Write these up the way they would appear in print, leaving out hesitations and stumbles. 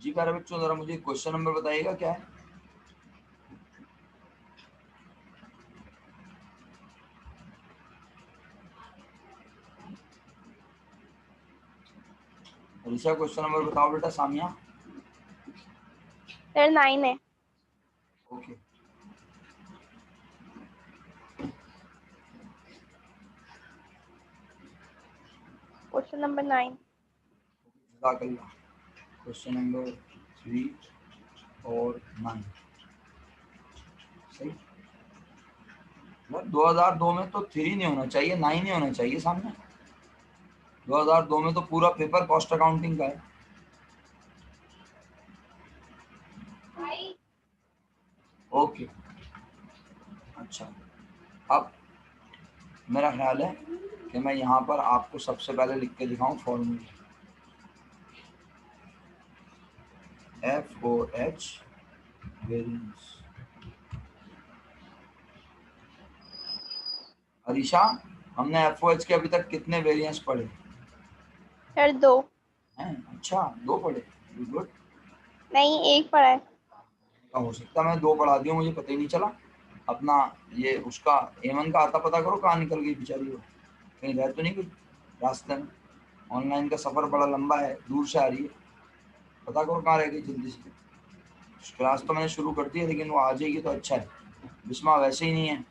जी प्यारे बच्चों, जरा मुझे क्वेश्चन नंबर बताइएगा क्या है। ऋषा क्वेश्चन नंबर बताओ बेटा। सामिया सर 9 है। Okay. Question number 9। Question number 3 और 9 सही। 2002 में तो 3 नहीं होना चाहिए, 9 ही होना चाहिए सामने। 2002 में तो पूरा पेपर कॉस्ट अकाउंटिंग का है। ओके अच्छा, अब मेरा ख्याल है कि मैं यहाँ पर आपको सबसे पहले लिख के दिखाऊं फॉर्मूला। FOH variance. अरीशा, हमने FOH के अभी तक कितने वेरिएंस पढ़े सर 2। हैं? अच्छा 2 पढ़े, गुड। नहीं, एक पढ़ा है। हो सकता मैं 2 पढ़ा दिया, मुझे पता ही नहीं चला। अपना ये उसका एमन का आता पता करो कहाँ निकल गई बेचारी वो, कहीं रह तो नहीं गई रास्ते में। ऑनलाइन का सफ़र बड़ा लंबा है, दूर से आ रही है, पता करो कहाँ रह गई जल्दी से। क्लास तो मैंने शुरू कर दी है, लेकिन वो आ जाएगी तो अच्छा है। बिस्मा वैसे ही नहीं है।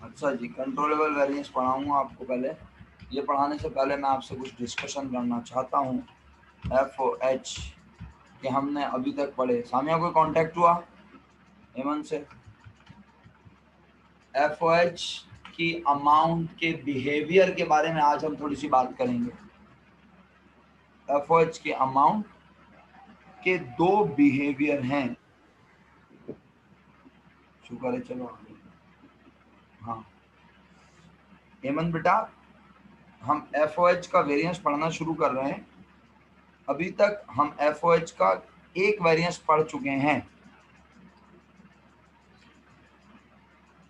अच्छा जी, कंट्रोलेबल वेरिएंस पढ़ाऊंगा आपको। पहले ये पढ़ाने से पहले मैं आपसे कुछ डिस्कशन करना चाहता हूँ। FOH के हमने अभी तक पढ़े। सामिया कोई कांटेक्ट हुआ हेमन से? FOH की अमाउंट के बिहेवियर के बारे में आज हम थोड़ी सी बात करेंगे। FOH के अमाउंट के 2 बिहेवियर हैं। शुक्र है, चलो आगे। हाँ हेमन बेटा, हम FOH का वेरिएंस पढ़ना शुरू कर रहे हैं। अभी तक हम FOH का एक वेरिएंस पढ़ चुके हैं।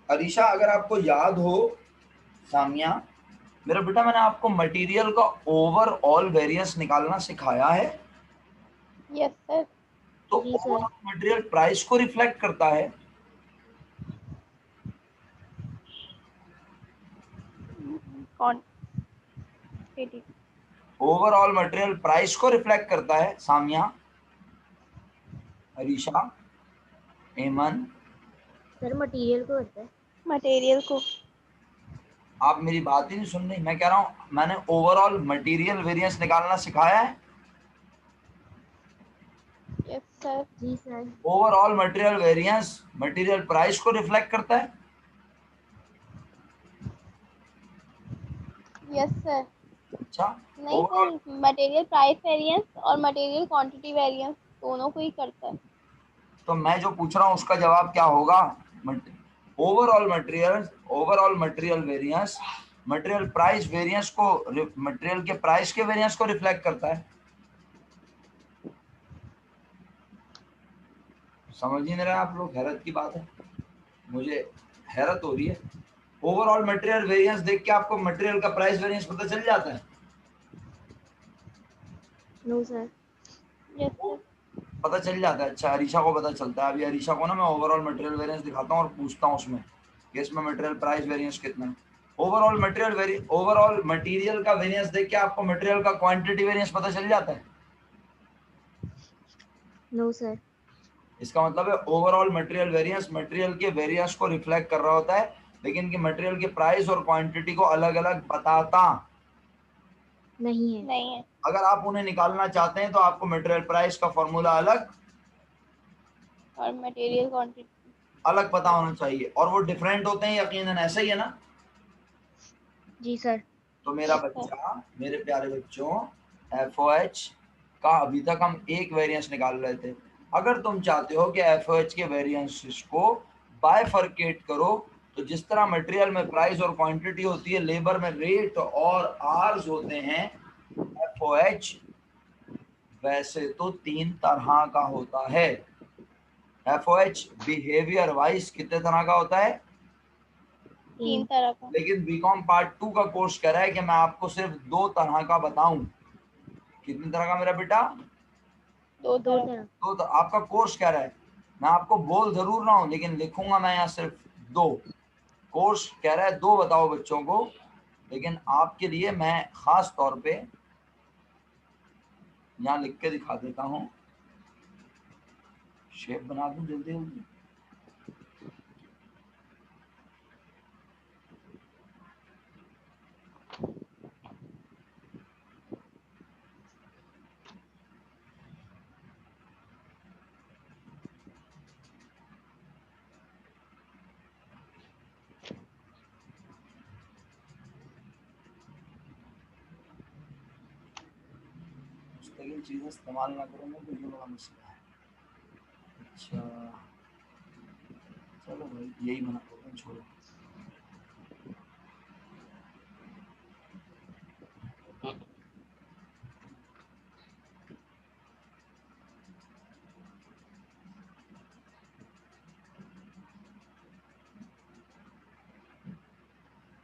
अरीशा अगर आपको याद हो, सामिया मेरा बेटा, मैंने आपको मटेरियल का ओवरऑल वेरिएंस निकालना सिखाया है। Yes sir. तो जी सर। ओवरऑल मटेरियल प्राइस को रिफ्लेक्ट करता है। कौन? ओवरऑल मटेरियल प्राइस को रिफ्लेक्ट करता है सामिया, अरीशा, एमन। सर मटेरियल को होता है। मटेरियल को। आप मेरी बात ही नहीं सुन रही। मैं कह रहा हूँ मैंने ओवरऑल मटेरियल वेरिएंस निकालना सिखाया है। Yes sir. जी sir. Overall material variance material price को रिफ्लेक्ट करता है। Yes sir. अच्छा, नहीं overall sir, material price variance और मटेरियल क्वांटिटी वेरिएंस दोनों को ही करता है। तो मैं जो पूछ रहा हूँ उसका जवाब क्या होगा? Overall material variance material price variance को, मटेरियल के प्राइस के वेरिएंस को रिफ्लेक्ट करता है। समझ ही नहीं रहे आप लोग, हैरत की बात है, मुझे हैरत हो रही है। ओवरऑल मटेरियल वेरिएंस देख के आपको मटेरियल का प्राइस वेरिएंस पता चल जाता है? No sir. Yes sir. पता चल जाता है। अच्छा, अरीशा को पता चलता है। अभी अरीशा को ना मैं ओवरऑल मटेरियल वेरिएंस दिखाता हूँ और पूछता हूँ उसमें कि इसमें मटेरियल प्राइस वेरिएंस कितना है। ओवरऑल मटेरियल का वेरिएंस देख के आपको मटेरियल का क्वांटिटी वेरिएंस पता चल जाता है? No sir. इसका मतलब है ओवरऑल मटेरियल वेरिएंस मटेरियल के वेरिएंस को रिफ्लेक्ट कर रहा होता है, लेकिन कि मटेरियल के प्राइस और क्वांटिटी को अलग अलग बताता नहीं है। नहीं है। अगर आप उन्हें निकालना चाहते हैं तो आपको मटेरियल प्राइस का फॉर्मूला अलग और मटेरियल क्वांटिटी अलग पता होना चाहिए, और वो डिफरेंट होते हैं यकीनन, ऐसा ही है ना? जी सर। तो मेरा बच्चा, मेरे प्यारे बच्चों, FOH का अभी तक हम एक वेरिएंस निकाल रहे थे। अगर तुम चाहते हो कि एफओएच के वेरिएंसेस को बाइफरकेट करो, तो जिस तरह मटेरियल में प्राइस और क्वांटिटी होती है, लेबर में रेट और आर्स होते हैं, एफओएच वैसे तो 3 तरह का होता है। एफओएच बिहेवियर वाइज कितने तरह का होता है? 3 तरह का। लेकिन बीकॉम पार्ट 2 का कोर्स कह रहा है कि मैं आपको सिर्फ 2 तरह का बताऊं। कितनी तरह का मेरा बेटा? 2 तरह का। तो आपका कोर्स कह रहा है, मैं आपको बोल जरूर रहा हूं लेकिन लिखूंगा मैं यहाँ सिर्फ 2। कोर्स कह रहा है 2 बताओ बच्चों को, लेकिन आपके लिए मैं खास तौर पे यहाँ लिख के दिखा देता हूँ। शेप बना दूं जल्दी जल्दी। मुस्तकिल चीजें इस्तेमाल ना करूंगा तो ये बड़ा मसला है। अच्छा चलो भाई यही बना देते हैं, छोड़ो।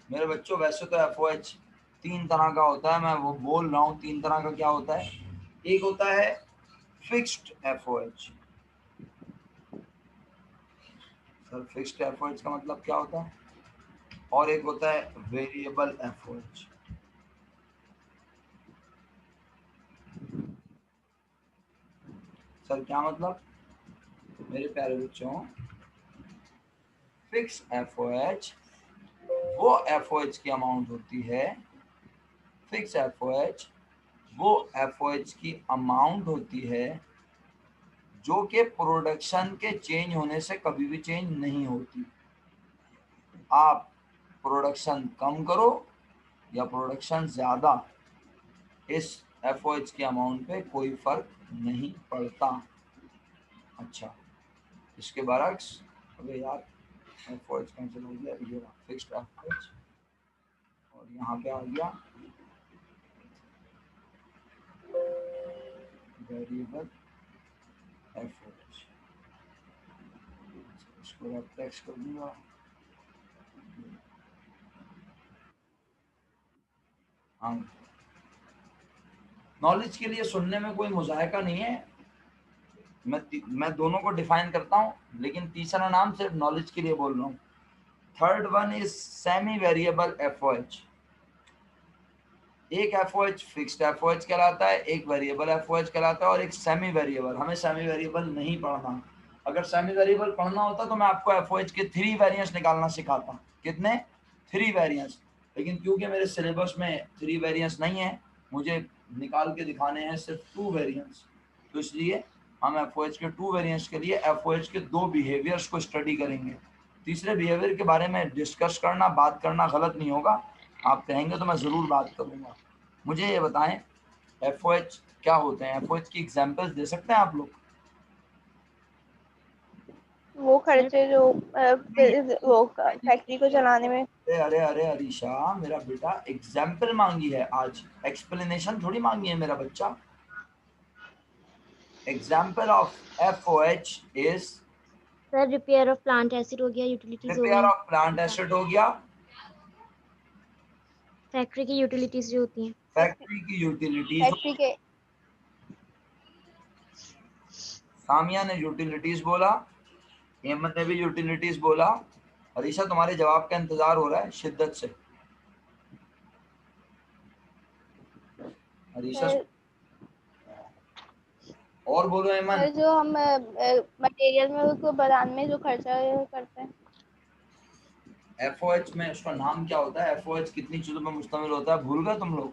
मेरे बच्चों वैसे तो एफओएच 3 तरह का होता है, मैं वो बोल रहा हूँ 3 तरह का क्या होता है। एक होता है fixed FOH. Sir fixed FOH का मतलब क्या होता है? और एक होता है वेरिएबल एफओएच। सर क्या मतलब? मेरे प्यारे बच्चों, फिक्स एफओएच वो एफओएच की अमाउंट होती है, फिक्स एफओएच वो एफओएच की अमाउंट होती है जो कि प्रोडक्शन के चेंज होने से कभी भी चेंज नहीं होती। आप प्रोडक्शन कम करो या प्रोडक्शन ज्यादा, इस एफओएच की अमाउंट पे कोई फर्क नहीं पड़ता। अच्छा इसके बरक्स, अबे यार एफओएच कैंसिल हो गया, ये फिक्स्ड एफओएच और यहाँ पे आ गया वेरिएबल एफओएच। इसको रेफ्लेक्स कर दूंगा। हाँ नॉलेज के लिए सुनने में कोई मुजाहिका नहीं है, मैं दोनों को डिफाइन करता हूँ, लेकिन तीसरा नाम सिर्फ नॉलेज के लिए बोल रहा हूँ। Third one is semi variable FOH. एक एफओएच फिक्स्ड एफओएच कहलाता है, एक वेरिएबल एफओएच कहलाता है और एक सेमी वेरिएबल। हमें सेमी वेरिएबल नहीं पढ़ना। अगर सेमी वेरिएबल पढ़ना होता तो मैं आपको एफओएच के 3 वेरिएंट्स निकालना सिखाता। कितने? 3 वेरिएंट्स। लेकिन क्योंकि मेरे सिलेबस में 3 वेरिएंट्स नहीं है, मुझे निकाल के दिखाने हैं सिर्फ 2 वेरिएंट्स, तो इसलिए हम एफओएच के 2 वेरिएंट्स के लिए एफओएच के 2 बिहेवियर्स को स्टडी करेंगे। तीसरे बिहेवियर के बारे में डिस्कस करना, बात करना गलत नहीं होगा। आप कहेंगे तो मैं ज़रूर बात करूंगा। मुझे ये बताएं एफओएच क्या होते हैं? एफओएच की एग्जांपल्स दे सकते हैं आप लोग? वो खर्चे जो वो फैक्ट्री को चलाने में। अरे अरे अरे अरीशा, मेरा बेटा एग्जाम्पल मांगी है आज, एक्सप्लेनेशन थोड़ी मांगी है मेरा बच्चा। Example of FOH is sir repair of plant acid हो गया, यूटिलिटीज हो रिपेयर गई, ऑफ प्लांट एसिड हो गया, फैक्ट्री की यूटिलिटीज जो होती हैं, फैक्ट्री की यूटिलिटीज। फैक्ट्री के सामिया ने यूटिलिटीज बोला, हेमंत ने भी यूटिलिटीज बोला। अरीशा तुम्हारे जवाब का इंतजार हो रहा है शिद्दत से। अरीशा और बोलो हेमंत। जो हम मटेरियल में उसको बनाने में जो खर्चा करते हैं। एफओएच में उसका नाम क्या होता है? एफओएच कितनी चीजों पर मुश्तमिल होता है? भूल गए तुम लोग?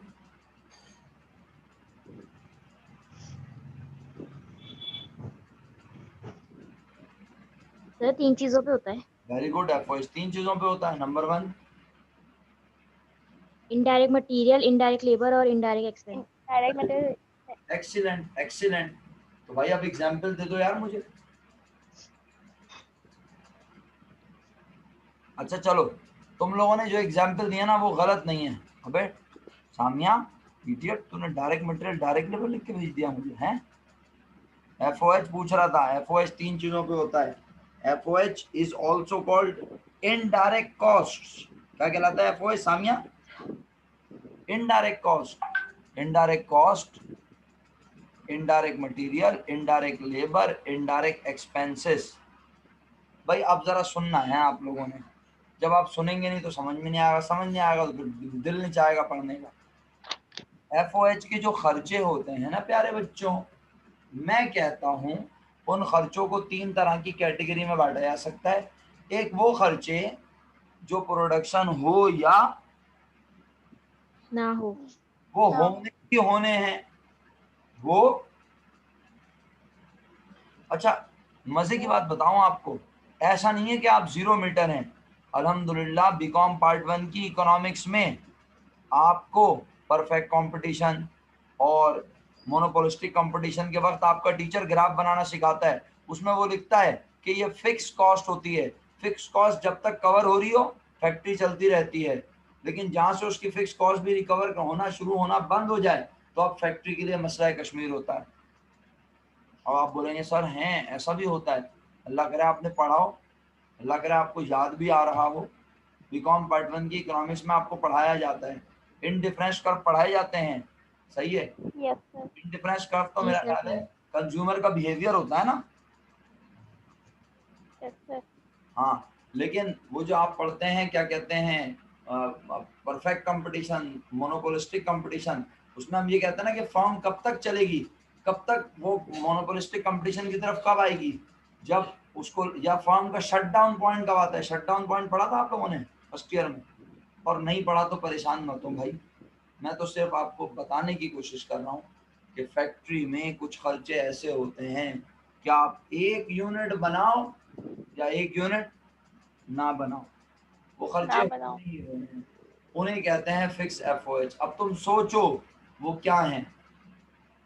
सर 3 चीजों पे होता है। Very good. एफओएच 3 चीजों पे होता है। Number 1 indirect material, indirect labour और indirect expense. Direct material. Excellent excellent. तो भाई अब एग्जाम्पल दे दो यार मुझे। अच्छा चलो, तुम लोगों ने जो एग्जाम्पल दिया ना वो गलत नहीं है। अबे सामिया इडियट, तूने डायरेक्ट मटेरियल डायरेक्ट लेवल लिख के भेज दिया मुझे हैं। FOH पूछ रहा था, FOH 3 चीजों पे होता है। FOH is also called indirect cost. क्या कहलाता है FOH Samia? Indirect cost. Indirect cost, indirect material, indirect labour, indirect expenses. भाई अब जरा सुनना है आप लोगों ने, जब आप सुनेंगे नहीं तो समझ में नहीं आएगा, समझ नहीं आएगा तो फिर दिल नहीं चाहेगा पढ़ने का। FOH के जो खर्चे होते हैं ना प्यारे बच्चों, मैं कहता हूं उन खर्चों को 3 तरह की कैटेगरी में बांटा जा सकता है। एक वो खर्चे जो प्रोडक्शन हो या ना हो। वो ना। होने ही होने हैं वो। अच्छा मजे की बात बताऊं आपको, ऐसा नहीं है कि आप 0 मीटर हैं। अल्हम्दुलिल्लाह बीकॉम पार्ट 1 की इकोनॉमिक्स में आपको परफेक्ट कंपटीशन और मोनोपोलिस्टिक कंपटीशन के वक्त आपका टीचर ग्राफ बनाना सिखाता है। उसमें वो लिखता है कि ये फिक्स कॉस्ट होती है। फिक्स कॉस्ट जब तक कवर हो रही हो फैक्ट्री चलती रहती है, लेकिन जहां से उसकी फिक्स कॉस्ट भी रिकवर होना शुरू होना बंद हो जाए तो अब फैक्ट्री के लिए मसला कश्मीर होता है। और आप बोलेंगे सर हैं ऐसा भी होता है? अल्लाह करे आपने पढ़ा हो, अल्लाह करे आपको याद भी आ रहा हो। बीकॉम पार्ट 1 की इकोनॉमिक्स में आपको पढ़ाया जाता है, इंडिफरेंस कर्व पढ़ाए जाते हैं। सही है, यस सर। इंडिफरेंस कर्व तो जी मेरा सर ख्याल है सही। कंज्यूमर का बिहेवियर होता है ना। Yes sir. हाँ, लेकिन वो जो आप पढ़ते हैं क्या कहते हैं परफेक्ट कंपटीशन, मोनोपोलिस्टिक कंपटीशन, उसमें हम ये कहते हैं ना कि फर्म कब तक चलेगी, कब तक वो मोनोपोलिस्टिक कंपटीशन की तरफ कब आएगी, जब उसको, या फर्म का शट डाउन पॉइंट कब आता है। शट डाउन पॉइंट पढ़ा था आप लोगों ने फर्स्ट ईयर में? और नहीं पढ़ा तो परेशान मत हो भाई, मैं तो सिर्फ आपको बताने की कोशिश कर रहा हूँ कि फैक्ट्री में कुछ खर्चे ऐसे होते हैं कि आप 1 यूनिट बनाओ या 1 यूनिट ना बनाओ, वो खर्चे ना बनाओ। होने ही होने हैं। उन्हें कहते हैं फिक्स FOH। अब तुम सोचो वो क्या हैं।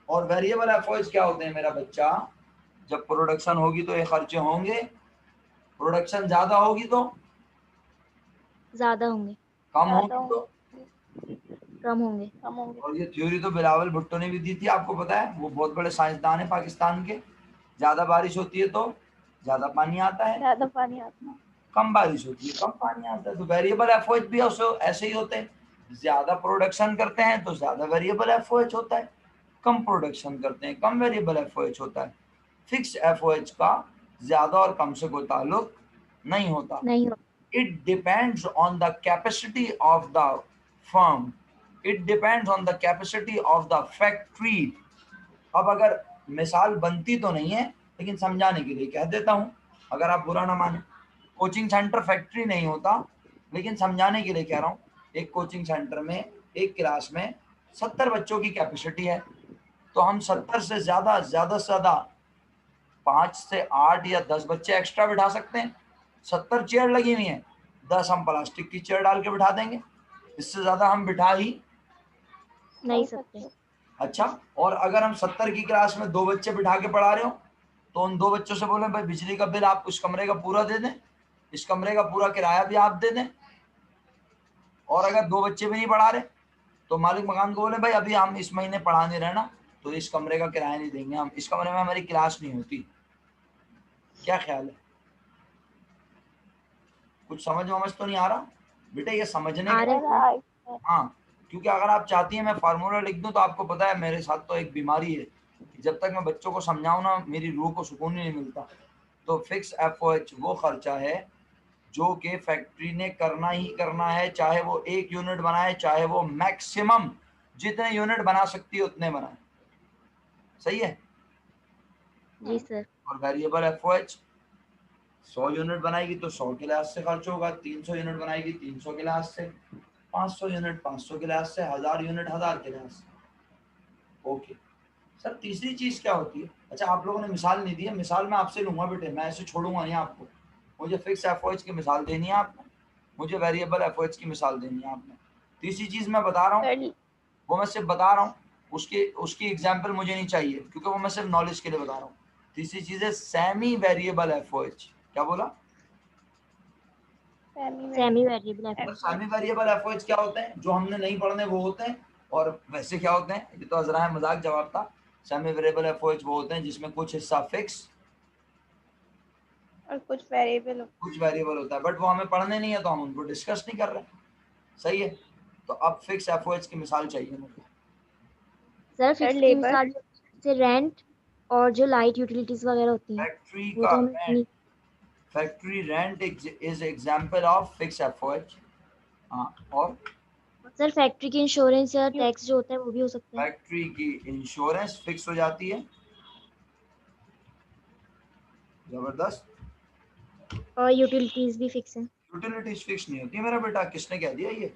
और वेरिएबल FOH क्या होते हैं मेरा बच्चा? जब प्रोडक्शन होगी तो ये खर्चे होंगे, प्रोडक्शन ज्यादा होगी तो, ज्यादा होंगे। कम ज्यादा होगी तो। कम होंगे। कम होंगे। और ये थ्योरी तो बिलावल भुट्टो ने भी दी थी, आपको पता है, वो बहुत बड़े साइंसदान है पाकिस्तान के। ज्यादा बारिश होती है तो ज्यादा पानी आता है, ज्यादा पानी आता कम बारिश होती है कम पानी आता है। तो वेरिएबल FOH भी ऐसे ही होते हैं, ज्यादा प्रोडक्शन करते हैं तो ज्यादा वेरिएबल FOH होता है, कम प्रोडक्शन करते हैं कम वेरिएबल FOH होता है। फिक्स FOH का ज्यादा और कम से कोई ताल्लुक नहीं होता। नहीं हो। It depends on the capacity of the firm. It depends on the capacity of the factory. अब अगर मिसाल बनती तो नहीं है लेकिन समझाने के लिए कह देता हूं, अगर आप बुरा ना माने। कोचिंग सेंटर फैक्ट्री नहीं होता, लेकिन समझाने के लिए कह रहा हूँ। एक कोचिंग सेंटर में एक क्लास में 70 बच्चों की कैपेसिटी है, तो हम 70 से ज्यादा से ज्यादा 5 से 8 या 10 बच्चे एक्स्ट्रा बिठा सकते हैं। 70 चेयर लगी हुई हैं, 10 हम प्लास्टिक की चेयर डाल के बिठा देंगे, इससे ज्यादा हम बिठा ही नहीं सकते। अच्छा। और अगर हम 70 की क्लास में 2 बच्चे बिठा के पढ़ा रहे हो तो उन 2 बच्चों से बोले भाई बिजली का बिल आप इस कमरे का पूरा दे दें, इस कमरे का पूरा किराया भी आप दे दें। और अगर 2 बच्चे भी नहीं पढ़ा रहे तो मालिक मकान को बोले भाई अभी हम इस महीने पढ़ा नहीं रहे ना, तो इस कमरे का किराया नहीं देंगे, हम इस कमरे में हमारी क्लास नहीं होती। क्या ख्याल है? कुछ समझ तो नहीं आ रहा बेटा? ये समझने आ का। रहे है। सर। हाँ, क्योंकि अगर आप चाहती हैं मैं फार्मूला लिख दूं तो आपको पता है मेरे साथ तो एक बीमारी है, जब तक मैं बच्चों को समझाऊं ना मेरी रूह को सुकून ही नहीं मिलता। तो फिक्स FOH वो खर्चा है जो कि फैक्ट्री ने करना ही करना है, चाहे वो 1 यूनिट बनाए, चाहे वो मैक्सिमम जितने यूनिट बना सकती है उतने बनाए। सही है। जी सर। और वेरिएबल FOH 100 यूनिट बनाएगी तो 100 के लिहाज से खर्च होगा, 300 यूनिट बनाएगी 300 के लिहाज से, 500 यूनिट 500 के लिहाज से, 1000 यूनिट 1000 के लिहाज से। ओके सर, तीसरी चीज क्या होती है? अच्छा आप लोगों ने मिसाल नहीं दी है, मिसाल मैं आपसे लूंगा बेटे, मैं ऐसे छोड़ूंगा नहीं आपको। मुझे फिक्स FOH की मिसाल देनी है आपको, मुझे वेरिएबल FOH की मिसाल देनी है आपने। तीसरी चीज मैं बता रहा हूँ, सर वो मैं सिर्फ बता रहा हूँ उसकी एग्जाम्पल मुझे नहीं चाहिए, क्योंकि वो मैं सिर्फ नॉलेज के लिए बता रहा हूँ। तीसरी चीज है सेमी वेरिएबल एफओएच। क्या बोला? Semi variable F. Semi variable FOH क्या होते हैं? जो हमने नहीं पढ़ने वो होते हैं। और वैसे क्या होते हैं? ये तो अजरा है, मजाक जवाब था। सेमी वेरिएबल एफओएच वो होते हैं जिसमें कुछ हिस्सा फिक्स और कुछ वेरिएबल होता है, बट वो हमें पढ़ने नहीं है तो हम उनको डिस्कस नहीं कर रहे। सही है। तो अब फिक्स एफओएच की मिसाल चाहिए मुझे। सर फिक्स की मिसाल जैसे रेंट और जो लाइट यूटिलिटीज वगैरह होती हैं फैक्ट्री वो का तो हमें rent, factory rent is example of fix FOH. हाँ, और सर फैक्ट्री की इंश्योरेंस या टैक्स जो होता है वो भी हो सकता है। फैक्ट्री की इंश्योरेंस फिक्स हो जाती है। जबरदस्त। और यूटिलिटीज भी फिक्स है। यूटिलिटीज फिक्स नहीं होती मेरा बेटा, किसने कह दिया ये?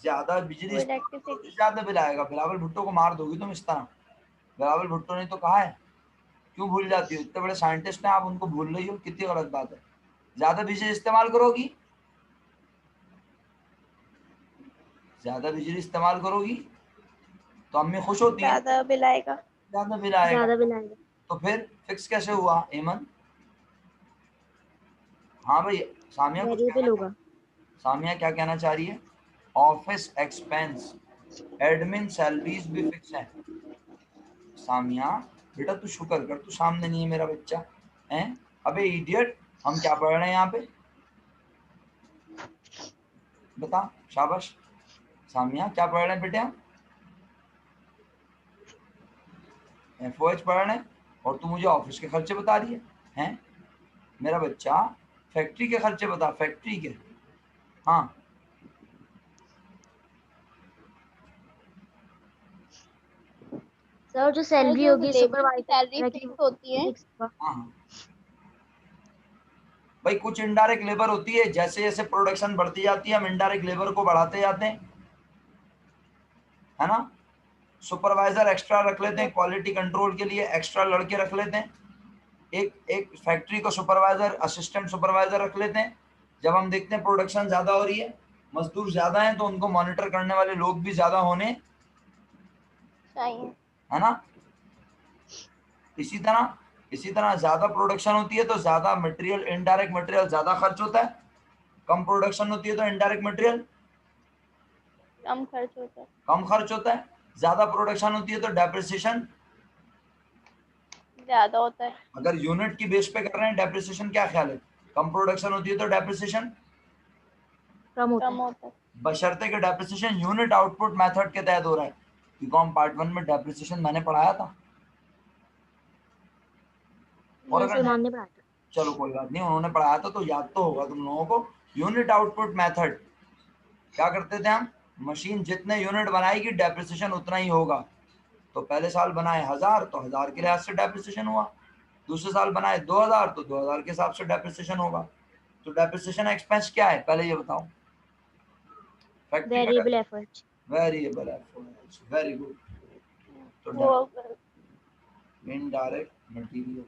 ज्यादा बिजली वो इस्तेमाल करोगे, इलेक्ट्रिसिटी। ज्यादा बिल आएगा। बिलावल भुट्टो को मार दोगी तुम इस तरह। बिलावल भुट्टो ने तो कहा है। क्यों भूल जाती हो? इतने बड़े साइंटिस्ट हैं आप, उनको भूल रही हो, कितनी गलत बात है। ज्यादा बिजली इस्तेमाल करोगी, ज्यादा बिजली इस्तेमाल करोगी तो अम्मी खुश होती है, ज्यादा बिल आएगा। ज्यादा बिल आएगा। ज्यादा बिल आएगा। तो फिर फिक्स कैसे हुआ एमन? हाँ भाई, सामिया कुछ कहना वेरिएबल चाह, होगा। सामिया क्या कहना चाह रही है? ऑफिस एक्सपेंस, एडमिन सैलरीज भी फिक्स है। सामिया बेटा तू शुक्र कर, तू सामने नहीं है मेरा बच्चा है। अबे इडियट, हम क्या पढ़ रहे हैं यहाँ पे? बता, शाबाश। सामिया क्या पढ़ रहे हैं बेटे? हम एफओएच पढ़ रहे हैं और तू मुझे ऑफिस के खर्चे बता रही है हैं? मेरा बच्चा फैक्ट्री के खर्चे बता, फैक्ट्री के। हाँ, सर जो सर सैलरी जो होगी लेबर की सुपरवाइजर सैलरी वगैरह की फिक्स होती है। फिक्स होगा। हाँ, हाँ। भाई कुछ इनडायरेक्ट लेबर होती है, जैसे जैसे प्रोडक्शन बढ़ती जाती है हम इनडायरेक्ट लेबर को बढ़ाते जाते हैं, है ना? सुपरवाइजर एक्स्ट्रा रख लेते हैं, क्वालिटी कंट्रोल के लिए एक्स्ट्रा लड़के रख लेते हैं। एक एक फैक्ट्री को सुपरवाइजर, असिस्टेंट सुपरवाइजर रख लेते हैं। जब हम देखते हैं प्रोडक्शन ज्यादा हो रही है, मजदूर ज्यादा हैं, तो उनको मॉनिटर करने वाले लोग भी ज्यादा होने चाहिए। है ना? इसी तरह ज्यादा प्रोडक्शन होती है तो ज्यादा मटेरियल, इनडायरेक्ट मटेरियल ज्यादा खर्च होता है। कम प्रोडक्शन होती है तो इनडायरेक्ट मटेरियल कम खर्च होता है। कम खर्च होता है। ज्यादा प्रोडक्शन होती है तो डेप्रिसिएशन ज्यादा होता है। अगर यूनिट की बेस पे कर रहे हैं डेप्रिसिएशन, क्या ख्याल है? कम प्रोडक्शन होती है तो डेप्रिसिएशन कम होता कम है। होता है। बशर्ते के डेप्रिसिएशन यूनिट आउटपुट मेथड के तहत हो रहा है। बीकॉम पार्ट 1 में डेप्रिसिएशन मैंने पढ़ाया था। और नहीं अगर सलमान ने पढ़ाया था। चलो कोई बात नहीं, उन्होंने पढ़ाया था तो याद तो होगा तुम लोगों को। यूनिट आउटपुट मेथड क्या करते थे हम? मशीन जितने यूनिट बनाएगी डेप्रिसिएशन उतना ही होगा। तो पहले साल बनाए 1000 तो 1000 के लिहाज से डेप्रिसिएशन हुआ। दूसरे साल बनाए 2000 तो 2000 के हिसाब से डेप्रिसिएशन होगा। तो डेप्रिसिएशन एक्सपेंस क्या है पहले ये बताओ? फैक्ट्री का variable effort. Variable effort, very good. तो वो इनडायरेक्ट मटेरियल,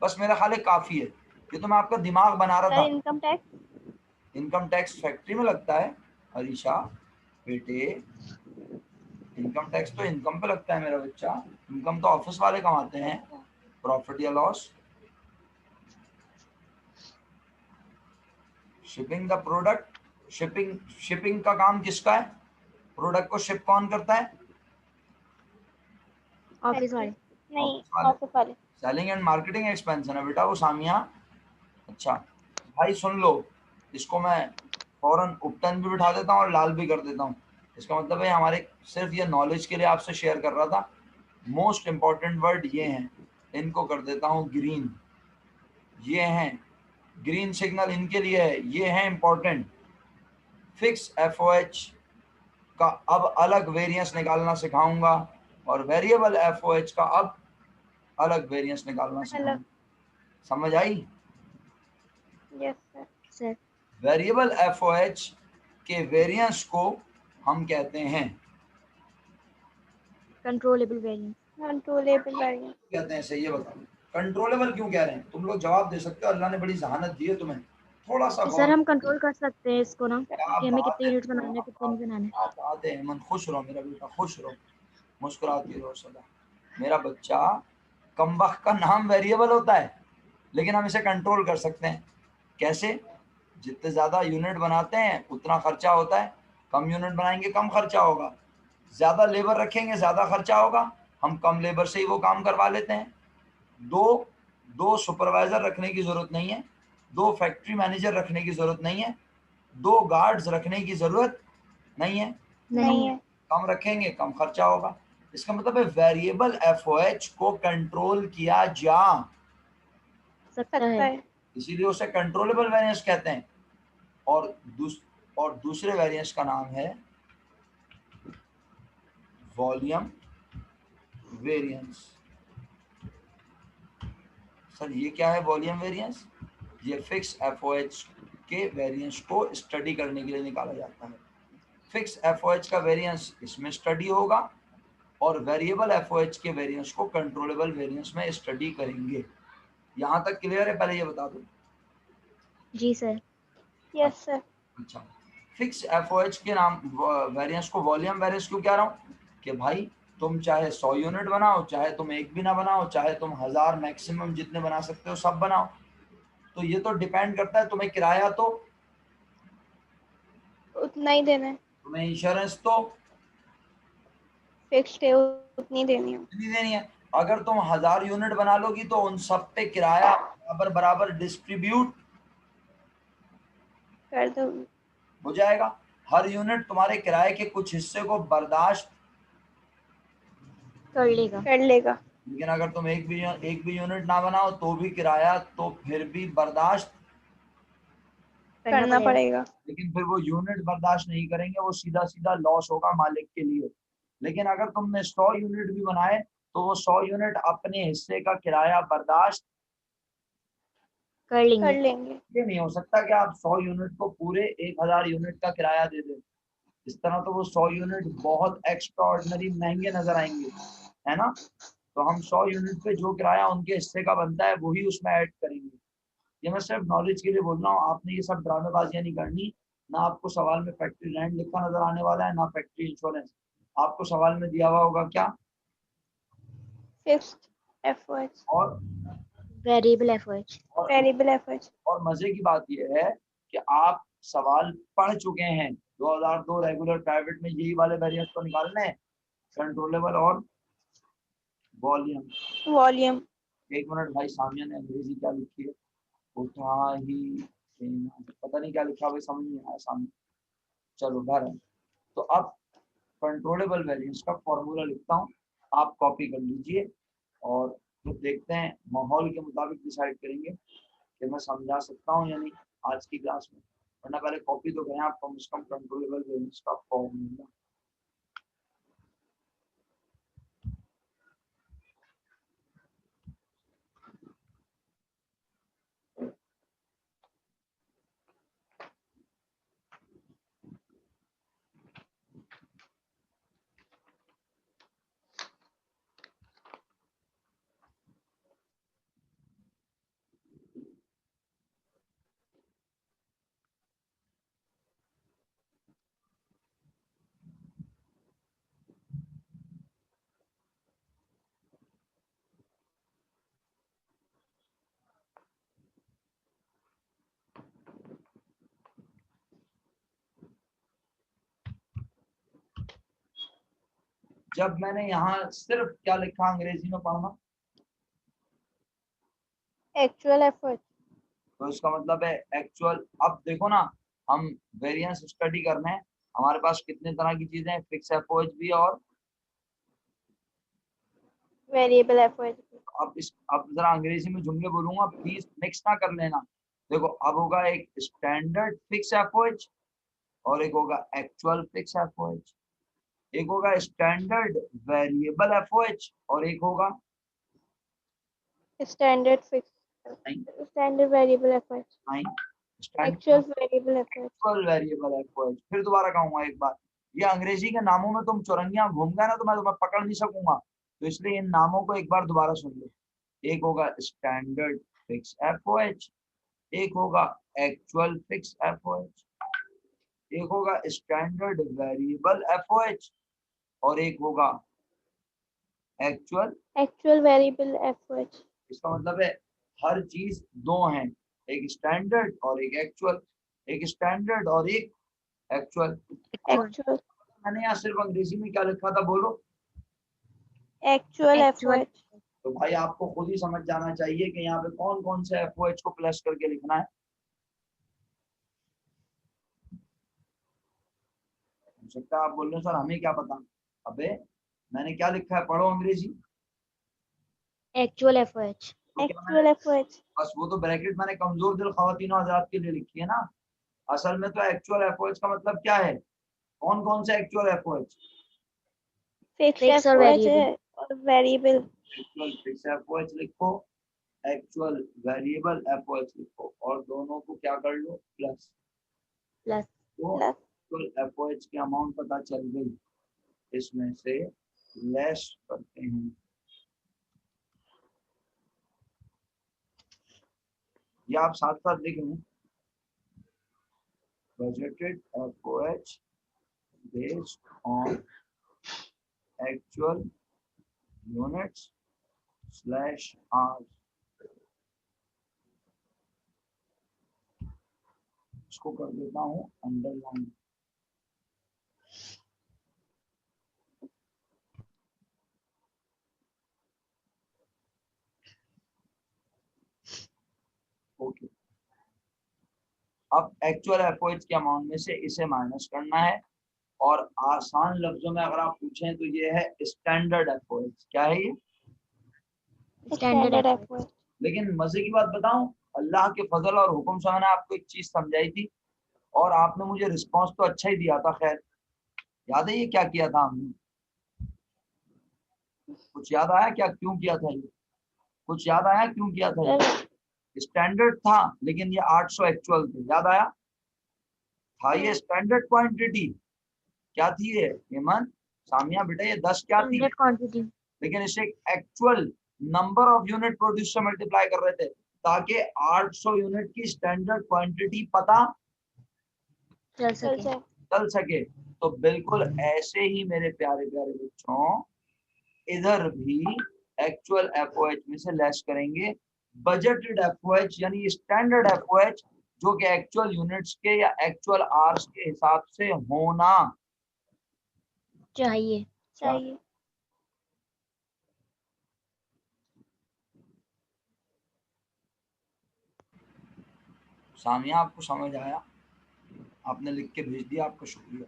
बस मेरा ख्याल है काफी है। ये तो मैं आपका दिमाग बना रहा सर था। Income tax. Income tax factory में लगता है अरीशा बेटे। इनकम टैक्स तो इनकम पे लगता है मेरा बच्चा। इनकम तो ऑफिस वाले कमाते हैं, प्रॉफिट या loss. Shipping the product, shipping shipping का काम किसका है? प्रोडक्ट को शिप कौन करता है? ऑफिस वाले। नहीं, ऑफिस वाले। ऑफिस वाले। सेलिंग एंड मार्केटिंग एक्सपेंस है ना बेटा वो, सामिया। अच्छा भाई सुन लो, इसको मैं फौरन उपटन भी बिठा देता हूँ और लाल भी कर देता हूँ। इसका मतलब है हमारे सिर्फ ये नॉलेज के लिए आपसे शेयर कर रहा था। मोस्ट इंपॉर्टेंट वर्ड ये हैं, इनको कर देता हूँ ग्रीन। ये हैं ग्रीन सिग्नल, इनके लिए है, ये है इंपॉर्टेंट। फिक्स एफओएच का अब अलग वेरिएंस निकालना सिखाऊंगा और वेरिएबल एफओएच का अब अलग वेरिएंस निकालना सिखाऊंगा। समझ आई? Yes sir. Sir variable FOH के वेरिएंस को हम कहते हैं कंट्रोलेबल वेरिएंस। Controllable variance. कहते हैं सही, ये बताओ कंट्रोलेबल क्यों कह रहे हैं? तुम लोग जवाब दे सकते हो, अल्लाह ने बड़ी जहानत दी है तुम्हें। थोड़ा सा कि सर गौर। हम कंट्रोल कर सकते हैं इसको ना क्या कि हमें बात कितने है, यूनिट बनाना है कितने नहीं बनाना है। क्या बात है। मन खुश रहो मेरा बेटा, खुश रहो। मुस्कुराती रहो सदा। मेरा बच्चा, कमबख्त का नाम वेरिएबल होता है, लेकिन हम इसे कंट्रोल कर सकते हैं। कैसे? जितने ज़्यादा यूनिट बनाते हैं उतना खर्चा होता है, कम यूनिट बनाएंगे कम खर्चा होगा, ज़्यादा लेबर रखेंगे ज़्यादा खर्चा होगा, हम कम लेबर से ही वो काम करवा लेते हैं। दो सुपरवाइज़र रखने की ज़रूरत नहीं है, 2 फैक्ट्री मैनेजर रखने की ज़रूरत नहीं है, 2 गार्ड्स रखने की ज़रूरत नहीं है। नहीं है। कम रखेंगे कम खर्चा होगा। इसका मतलब है वेरिएबल एफओएच को कंट्रोल किया जा सकता है। इसीलिए उसे कंट्रोलेबल वेरिएंस कहते हैं। और दूसरे वेरिएंस का नाम है वॉल्यूम वेरिएंस। सर ये क्या है वॉल्यूम वेरिएंस? ये फिक्स एफओएच के वेरिएंस को स्टडी करने के लिए निकाला जाता है। फिक्स एफओएच का वेरिएंस इसमें स्टडी होगा और वेरिएबल एफओएच के वेरिएंस को कंट्रोलेबल वेरिएंस में स्टडी करेंगे। यहाँ तक क्लियर है? पहले ये बता दो। जी सर। Yes sir. अच्छा, फिक्स एफओएच के नाम वेरिएंस को वॉल्यूम वेरिएंस क्यों कह रहा हूँ कि भाई तुम चाहे 100 यूनिट बनाओ, चाहे तुम एक भी ना बनाओ, चाहे तुम 1000 मैक्सिमम जितने बना सकते हो सब बनाओ, तो ये तो डिपेंड करता है तुम्हें किराया तो उतना ही देना है, तुम्हें इंश्योरेंस तो फिक्स्ड है, उतनी देनी है। उतनी देनी है। अगर तुम 1000 यूनिट बना लोगी तो उन सब पे किराया बराबर बराबर डिस्ट्रीब्यूट कर दो। हो जाएगा। हर यूनिट तुम्हारे किराए के कुछ हिस्से को बर्दाश्त कर लेगा। लेकिन अगर तुम एक भी यूनिट ना बनाओ तो भी किराया तो फिर भी बर्दाश्त करना पड़ेगा। लेकिन फिर वो यूनिट बर्दाश्त नहीं करेंगे, वो सीधा सीधा लॉस होगा मालिक के लिए। लेकिन अगर तुमने 100 यूनिट भी बनाए तो वो 100 यूनिट अपने हिस्से का किराया बर्दाश्त कर लेंगे। ये नहीं हो सकता कि आप 100 यूनिट को पूरे 1000 यूनिट का किराया दे दें। इस तरह तो वो 100 यूनिट बहुत एक्स्ट्रा ऑर्डिनरी महंगे नजर आएंगे, है ना? तो हम 100 यूनिट पे जो किराया उनके हिस्से का बनता है वही उसमें ऐड करेंगे। ये मैं सिर्फ नॉलेज के लिए बोल रहा हूँ, आपने ये सब ड्रामेबाजियां नहीं करनी। ना आपको सवाल में फैक्ट्री रेंट लिखा नजर आने वाला है, ना फैक्ट्री इंश्योरेंस। आपको सवाल में दिया हुआ होगा क्या? फिक्स्ड एफओएच और वेरिएबल एफओएच। और मजे की बात यह है कि आप सवाल पढ़ चुके हैं। 2002 रेगुलर प्राइवेट में यही वाले वेरिएंस को निकालने हैं, कंट्रोलेबल और वॉल्यूम। एक मिनट भाई, सामिया ने अंग्रेजी क्या लिखी है? उठा ही पता नहीं क्या लिखा, भाई समझ नहीं आया सामने। चलो बहरहाल, तो अब कंट्रोलेबल वेरिएंस का फॉर्मूला लिखता हूँ, आप कॉपी कर लीजिए और फिर देखते हैं माहौल के मुताबिक डिसाइड करेंगे कि मैं समझा सकता हूँ या नहीं आज की क्लास में। वरना पहले कॉपी तो करें आप कम से कम कंट्रोलेबल वेरिएंस का फॉर्मूला। जब मैंने यहाँ सिर्फ क्या लिखा अंग्रेजी में पढ़ना, एक्चुअल एफओएच, तो इसका मतलब है एक्चुअल। अब देखो ना, हम वेरिएंस स्टडी करने हैं, हमारे पास कितने तरह की चीजें हैं, फिक्स एफओएच भी और वेरिएबल एफओएच। अब जरा अंग्रेजी में जुमले बोलूंगा, प्लीज मिक्स ना कर लेना। देखो, अब होगा एक स्टैंडर्ड फिक्स एफओएच और एक होगा एक्चुअल फिक्स एफओएच। एक होगा स्टैंडर्ड वेरिएबल एफओएच और एक होगा standard fix, standard variable FOH, actual variable FOH. Actual variable FOH. फिर दोबारा कहूंगा एक बार, ये अंग्रेजी के नामों में तुम चुरंगियां घूम गए ना तो मैं तुम्हें पकड़ नहीं सकूंगा, तो इसलिए इन नामों को एक बार दोबारा सुन लो। एक होगा स्टैंडर्ड फिक्स एफओएच, एक होगा एक्चुअल फिक्स एफओएच, एक होगा स्टैंडर्ड वेरिएबल एफओएच और एक होगा एक्चुअल वेरिएबल FOH। इसका मतलब है हर चीज दो हैं, एक स्टैंडर्ड और एक एक्चुअल, एक स्टैंडर्ड और एक एक्चुअल। एक्चुअल मैंने यहाँ सिर्फ अंग्रेजी में क्या लिखा था बोलो? Actual Actual। FOH। तो भाई आपको खुद ही समझ जाना चाहिए कि यहाँ पे कौन कौन से FOH को प्लस करके लिखना है। हो सकता है आप बोल रहे हो सर हमें क्या पता। अबे मैंने क्या लिखा है, पढ़ो अंग्रेजी। Actual FOH। तो क्या मैंने, एक्चुअल FOH। बस वो तो ब्रैकेट मैंने कमजोर दिल खवातीन हज़रात के लिए लिखी है ना। असल में तो एक्चुअल FOH का मतलब क्या है, कौन कौन से एक्चुअल FOH? फिक्स Fixed और FOH है variable। और वेरिएबल। एक्चुअल फिक्स FOH लिखो, एक्चुअल वेरिएबल FOH लिखो और दोनों को क्या कर लो प्लस। Plus। तो प्लस एक्चुअल FOH की अमाउंट पता चल गई, इसमें से लेस करते हैं। ये आप साथ साथ लिख लें, budgeted FOH based on actual units slash hours। इसको कर देता हूँ अंडरलाइन। ओके, अब एक्चुअल FOH के अमाउंट में से इसे माइनस करना है और आसान लफ्जों में अगर आप पूछें तो ये है स्टैंडर्ड FOH। क्या है ये? Standard FOH। लेकिन मजे की बात बताऊं, अल्लाह के फजल और हुक्म से मैंने आपको एक चीज समझाई थी और आपने मुझे रिस्पांस तो अच्छा ही दिया था। खैर याद है ये क्या किया था हमने? कुछ याद आया क्या क्यों किया था ये? कुछ याद आया क्यों किया था ये? स्टैंडर्ड था लेकिन ये 800 एक्चुअल थे, याद आया था? ये स्टैंडर्ड क्वांटिटी क्या थी ये हेमंत सामिया बेटा, ये 10 क्या थी? Standard quantity। लेकिन इसे actual number of unit produce से मल्टीप्लाई कर रहे थे ताकि 800 यूनिट की स्टैंडर्ड क्वांटिटी पता चल चल सके। जाए। चल सके। तो बिल्कुल ऐसे ही मेरे प्यारे प्यारे बच्चों, इधर भी एक्चुअल FOH में से लेस करेंगे बजटेड FOH यानी स्टैंडर्ड FOH जो कि एक्चुअल यूनिट्स के या एक्चुअल आवर्स के हिसाब से होना चाहिए। चाहिए। सामिया आपको समझ आया? आपने लिख के भेज दिया, आपका शुक्रिया।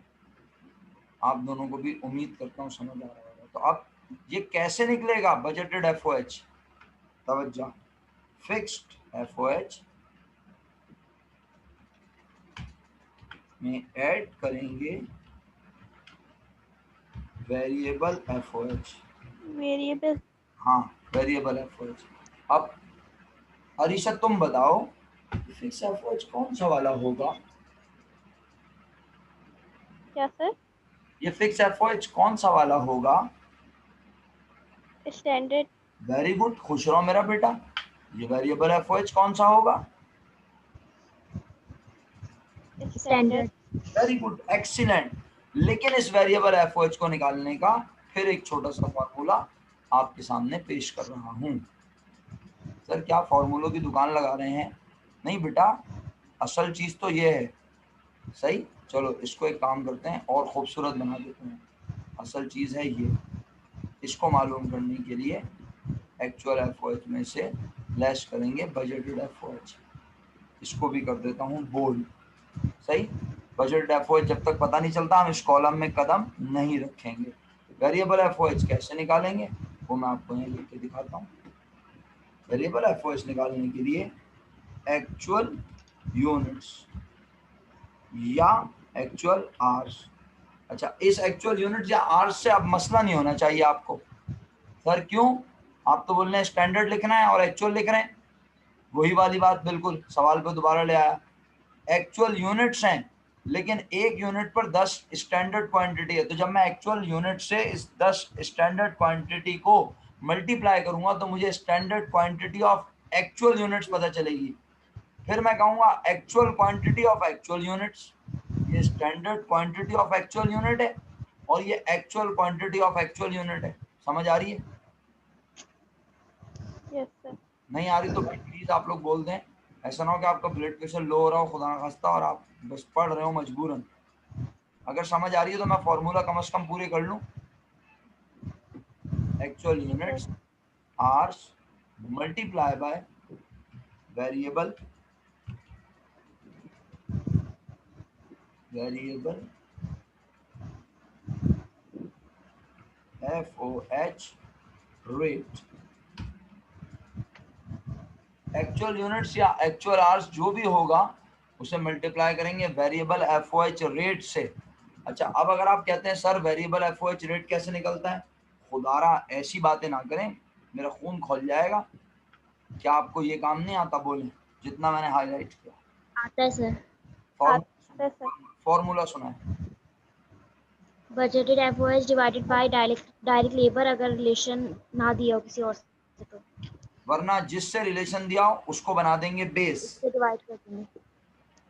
आप दोनों को भी उम्मीद करता हूँ समझ आ रहा होगा। तो अब ये कैसे निकलेगा बजटेड FOH? तवज्जो, फिक्स्ड FOH में ऐड करेंगे वेरिएबल FOH। वेरिएबल। हाँ वेरिएबल FOH। अब अरीशा तुम बताओ फिक्स FOH कौन सा वाला होगा? क्या सर? ये फिक्स FOH कौन सा वाला होगा? स्टैंडर्ड। वेरी गुड, खुश रहो मेरा बेटा। ये वेरिएबल FOH कौन सा होगा? स्टैंडर्ड। Very good, excellent. लेकिन इस वेरिएबल FOH को निकालने का फिर एक छोटा सा फॉर्मूला आपके सामने पेश कर रहा हूँ। सर क्या फॉर्मूलों की दुकान लगा रहे हैं? नहीं बेटा, असल चीज तो ये है। सही, चलो इसको एक काम करते हैं और खूबसूरत बना देते हैं। असल चीज है ये, इसको मालूम करने के लिए एक्चुअल FOH में से लेस करेंगे बजटेड FOH। इसको भी कर देता हूँ बोल्ड। सही, बजटेड FOH जब तक पता नहीं चलता हम इस कॉलम में कदम नहीं रखेंगे। वेरिएबल FOH कैसे निकालेंगे वो मैं आपको यहाँ लिख के दिखाता हूँ। वेरिएबल FOH निकालने के लिए एक्चुअल यूनिट्स या एक्चुअल आवर्स। अच्छा, इस एक्चुअल यूनिट्स या आवर्स से अब मसला नहीं होना चाहिए आपको। सर क्यों? आप तो बोल रहे हैं स्टैंडर्ड लिखना है और एक्चुअल लिख रहे हैं। वही वाली बात बिल्कुल सवाल पे दोबारा ले आया। एक्चुअल यूनिट्स हैं लेकिन एक यूनिट पर 10 स्टैंडर्ड क्वांटिटी है। तो जब मैं एक्चुअल यूनिट से इस 10 स्टैंडर्ड क्वांटिटी को मल्टीप्लाई करूंगा तो मुझे standard quantity of actual units पता चलेगी। फिर मैं कहूंगा actual quantity of actual units. ये standard quantity of actual unit है और ये actual quantity of actual unit है। समझ आ रही है? Yes sir. नहीं आ रही तो प्लीज आप लोग बोल दें, ऐसा ना हो कि आपका ब्लड प्रेशर लो हो रहा हो खुदा ना खास्ता और आप बस पढ़ रहे हो मजबूरन। अगर समझ आ रही है तो मैं फॉर्मूला कम से कम पूरे कर लूं। Actual units hours multiply by variable FOH rate. Actual units या एक्चुअल आवर्स जो भी होगा उसे मल्टीप्लाई करेंगे वेरिएबल FOH रेट से। अच्छा, अब अगर आप कहते हैं सर वेरिएबल FOH रेट कैसे निकलता है, खुदारा ऐसी बातें ना करें, मेरा खून खौल जाएगा। क्या आपको ये काम नहीं आता? बोलें जितना मैंने हाईलाइट किया। आता है सर। आता है सर। फॉर्मूला सुना है? Budgeted FOH divided by direct labour, अगर रिलेशन ना दिया हो किसी और से तो वरना जिससे रिलेशन दिया हो उसको बना देंगे बेस, उससे डिवाइड कर देंगे।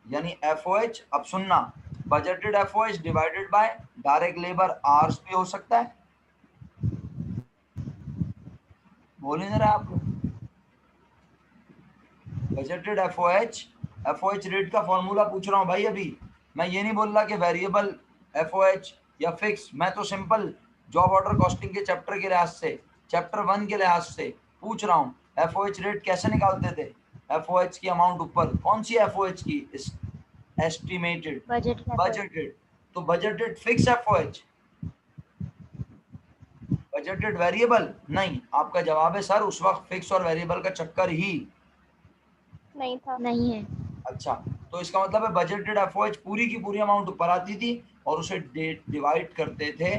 यानी FOH। अब सुनना, budgeted FOH divided by direct labour hours भी हो सकता है। बोले जरा आप लोग। बजटेड FOH रेट का फॉर्मूला पूछ रहा हूँ भाई अभी। मैं ये नहीं बोल रहा कि वेरिएबल FOH या फिक्स। मैं तो सिंपल जॉब ऑर्डर कॉस्टिंग के चैप्टर के लिहाज से, चैप्टर 1 के लिहाज से पूछ रहा हूँ FOH रेट कैसे निकालते थे। FOH की अमाउंट ऊपर, कौन सी FOH की? Estimated, budgeted. तो budgeted fix FOH, budgeted variable नहीं। आपका जवाब है सर उस वक्त फिक्स और वेरिएबल का चक्कर ही नहीं था। नहीं है। अच्छा, तो इसका मतलब है बजटेड FOH पूरी की पूरी अमाउंट ऊपर आती थी और उसे डिवाइड करते थे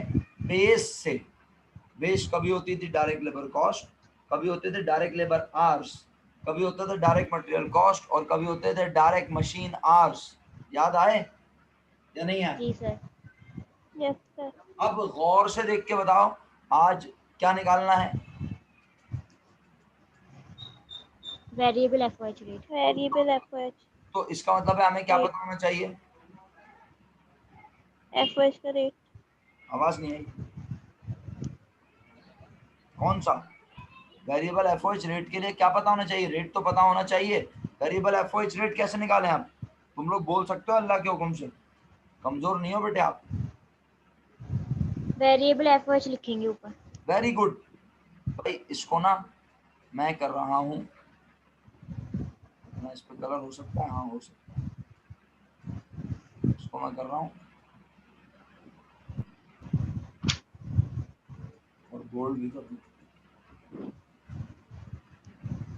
बेस से। बेस कभी होती थी डायरेक्ट लेबर कॉस्ट, कभी होते थे डायरेक्ट लेबर आवर्स, कभी होता था डायरेक्ट मटेरियल कॉस्ट और कभी होते थे डायरेक्ट मशीन आवर्स। याद आए या नहीं आए? जी सर। Yes sir. अब गौर से देख के बताओ आज क्या निकालना है। Variable FOH rate. Variable FOH. तो इसका मतलब है हमें क्या रेट। पता होना चाहिए? एफओएच का रेट। आवाज नहीं आई। कौन सा? वेरिएबल FOH रेट के लिए क्या पता होना चाहिए? रेट तो पता होना चाहिए। वेरिएबल FOH रेट कैसे निकालें आप? तुम लोग बोल सकते हो अल्लाह के हुक्म से, कमजोर नहीं हो बेटे आप। वेरिएबल एफओएच लिखेंगे ऊपर। वेरी गुड भाई। इसको ना मैं कर रहा हूँ, इस पर कलर हो सकता है? हाँ हो सकता है। इसको मैं कर रहा हूँ और गोल्ड भी कर दूँ।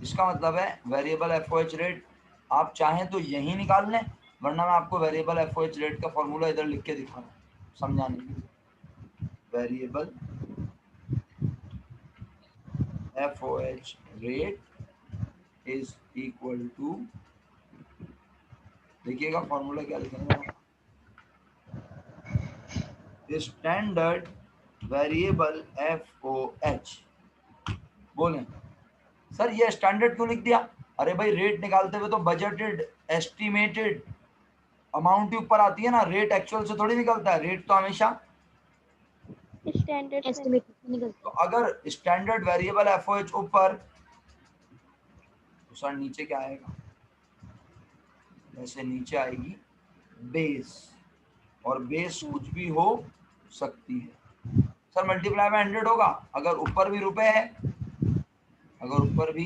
इसका मतलब है वेरिएबल FOH रेट आप चाहें तो यही निकाल लें, वरना मैं आपको वेरिएबल FOH रेट का फॉर्मूला इधर लिख के दिखा रहा हूँ समझाने के लिए। Variable FOH rate is equal to, देखिएगा फॉर्मूला क्या लिखेंगे, स्टैंडर्ड वेरिएबल FOH। बोलें सर ये स्टैंडर्ड क्यों लिख दिया? अरे भाई रेट निकालते हुए तो बजटेड एस्टिमेटेड अमाउंट ही ऊपर आती है ना, रेट एक्चुअल से थोड़ी निकलता है। रेट तो हमेशा स्टैंडर्ड से। एस्टिमेट निकलता तो अगर स्टैंडर्ड वेरिएबल FOH ऊपर तो सर नीचे क्या आएगा? वैसे नीचे आएगी बेस, और बेस कुछ भी हो सकती है। सर मल्टीप्लाई में 100 होगा अगर ऊपर भी रुपए है, अगर ऊपर भी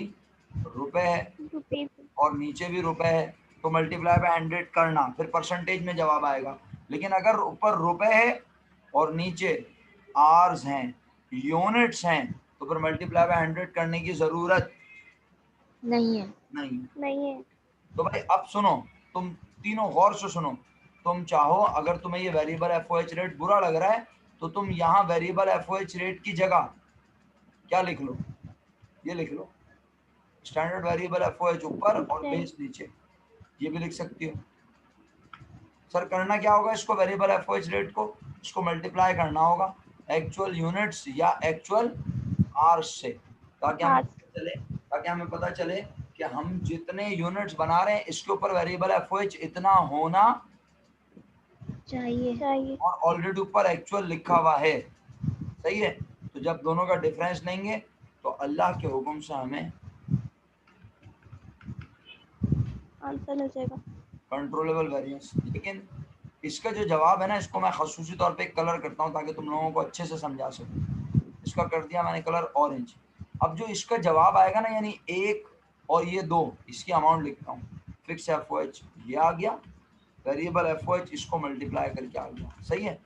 रुपए है रुपीज। और नीचे भी रुपए है तो मल्टीप्लाई बाय 100 करना, फिर परसेंटेज में जवाब आएगा। लेकिन अगर ऊपर रुपए है और नीचे आवर्स हैं, यूनिट्स हैं, तो फिर मल्टीप्लाई बाय 100 करने की जरूरत नहीं है। नहीं है। तो भाई अब सुनो, तुम तीनों गौर से सुनो। तुम चाहो, अगर तुम्हें ये वेरिएबल FOH रेट बुरा लग रहा है तो तुम यहाँ वेरिएबल FOH रेट की जगह क्या लिख लो? ये लिख लो, स्टैंडर्ड वेरिएबल FOH ऊपर और बेस नीचे। ये भी लिख सकती हो। सर करना क्या होगा? इसको वेरिएबल FOH रेट को इसको मल्टीप्लाई करना होगा एक्चुअल यूनिट्स या एक्चुअल आवर्स से, ताकि हमें पता चले कि हम जितने यूनिट्स बना रहे हैं इसके ऊपर वेरिएबल FOH इतना होना चाहिए। और ऑलरेडी ऊपर एक्चुअल लिखा हुआ है। सही है? तो जब दोनों का डिफरेंस लेंगे तो अल्लाह के हुक्म से हमें आंसर मिल जाएगा। Controllable variance. लेकिन इसका जो जवाब है ना, इसको मैं खसूसी तौर पे कलर करता हूँ ताकि तुम लोगों को अच्छे से समझा सकूँ। इसका कर दिया मैंने कलर ऑरेंज। अब जो इसका जवाब आएगा ना, यानी 1 और ये 2, इसकी अमाउंट लिखता हूँ। फिक्स FOH ये आ गया, वेरिएबल FOH इसको मल्टीप्लाई करके आ गया। सही है,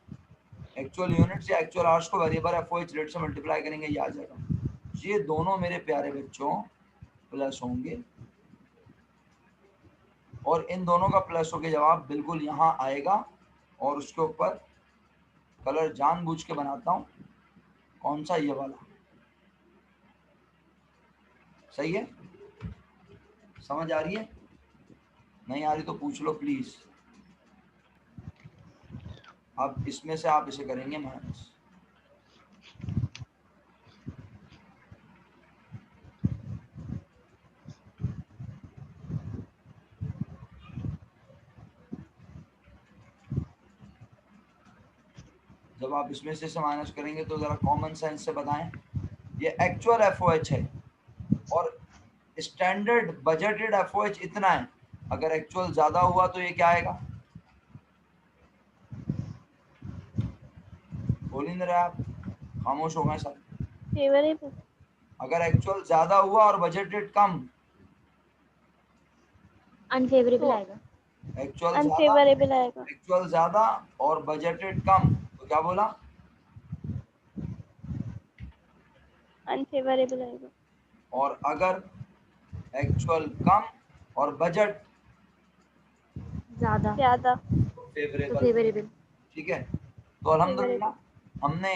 एक्चुअल यूनिट्स या एक्चुअल आवर्स को वेरिएबल FOH रेट से मल्टीप्लाई करेंगे, ये आ जाएगा। ये दोनों मेरे प्यारे बच्चों प्लस होंगे और इन दोनों का प्लस होकर जवाब बिल्कुल यहाँ आएगा। और उसके ऊपर कलर जानबूझ के बनाता हूँ, कौन सा, ये वाला। सही है, समझ आ रही है? नहीं आ रही तो पूछ लो प्लीज। अब इसमें से आप इसे करेंगे माइनस। जब आप इसमें से माइनस करेंगे तो जरा कॉमन सेंस से बताएं। ये एक्चुअल FOH है और स्टैंडर्ड बजटेड FOH इतना है। अगर एक्चुअल ज्यादा हुआ तो ये क्या आएगा? बोल ही नहीं रहे आप, खामोश हो गए सब। फेवरेबल। अगर एक्चुअल ज्यादा हुआ और बजटेड कम, अनफेवरेबल आएगा। अनफेवरेबल आएगा। एक्चुअल ज्यादा और बजटेड कम, तो क्या बोला? अनफेवरेबल आएगा। और अगर एक्चुअल कम और बजट ज्यादा ज्यादा तो फेवरेबल। फेवरेबल। ठीक है, तो अल्हम्दुलिल्लाह हमने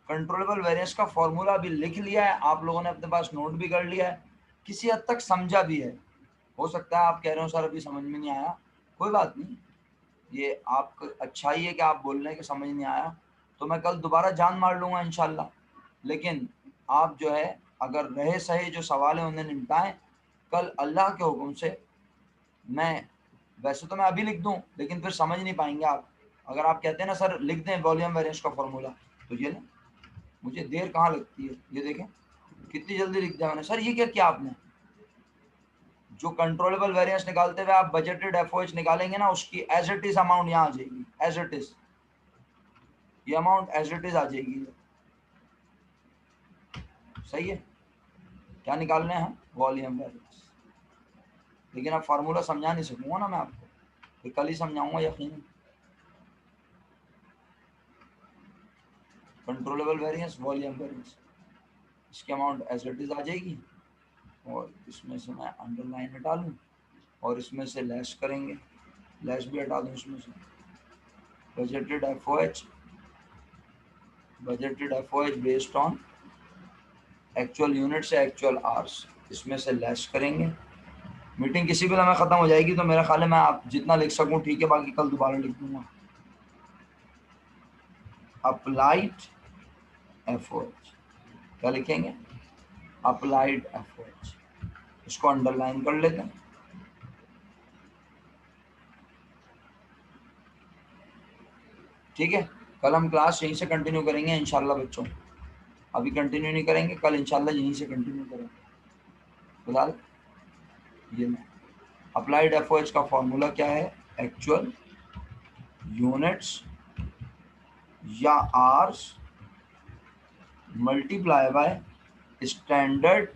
कंट्रोलेबल वेरिएंस का फॉर्मूला भी लिख लिया है, आप लोगों ने अपने पास नोट भी कर लिया है, किसी हद तक समझा भी है। हो सकता है आप कह रहे हो सर अभी समझ में नहीं आया, कोई बात नहीं, ये आपका अच्छा ही है कि आप बोल रहे हैं कि समझ नहीं आया, तो मैं कल दोबारा जान मार लूँगा इंशाल्लाह। लेकिन आप जो है अगर रहे सही जो सवाल है उन्हें निपटाएं, कल अल्लाह के हुक्म से मैं, वैसे तो मैं अभी लिख दूं लेकिन फिर समझ नहीं पाएंगे आप। अगर आप कहते हैं ना सर लिख दें वॉल्यूम वेरिएंस का फॉर्मूला, तो ये ना मुझे देर कहाँ लगती है, ये देखें कितनी जल्दी लिख दिया मैंने। सर ये क्या किया आपने? जो कंट्रोलेबल वेरिएंस निकालते हुए आप बजटेड FOH निकालेंगे ना, उसकी एज इट इज अमाउंट यहाँ आ जाएगी, एज इट इज, ये अमाउंट एज इट इज आ जाएगी। सही है, क्या निकालने हैं? Volume variance. लेकिन अब फार्मूला समझा नहीं सकूंगा ना मैं आपको, तो कल ही समझाऊंगा यकीन। कंट्रोलेबल वेरिएंस, वॉल्यूम वेरिएंस, इसकी अमाउंट एज इट इज आ जाएगी और इसमें से मैं अंडरलाइन हटा लूँ और इसमें से लेस करेंगे, लेस भी हटा दूँ इसमें से। Budgeted FOH based on actual unit से एक्चुअल आवर्स, इसमें से लेस करेंगे। मीटिंग किसी भी लम्हे ख़त्म हो जाएगी, तो मेरे ख्याल में आप जितना लिख सकूँ ठीक है, बाकी कल दोबारा लिख दूँगा। अप्लाइड FOH, क्या लिखेंगे? अप्लाइड FOH, इसको अंडरलाइन कर लेते हैं। ठीक है, कल हम क्लास यहीं से कंटिन्यू करेंगे इंशाल्लाह बच्चों। अभी कंटिन्यू नहीं करेंगे, कल इंशाल्लाह यहीं से कंटिन्यू करेंगे। फिलहाल ये मैं अप्लाइड FOH का फॉर्मूला क्या है? एक्चुअल यूनिट्स या आवर्स मल्टीप्लाई बाय स्टैंडर्ड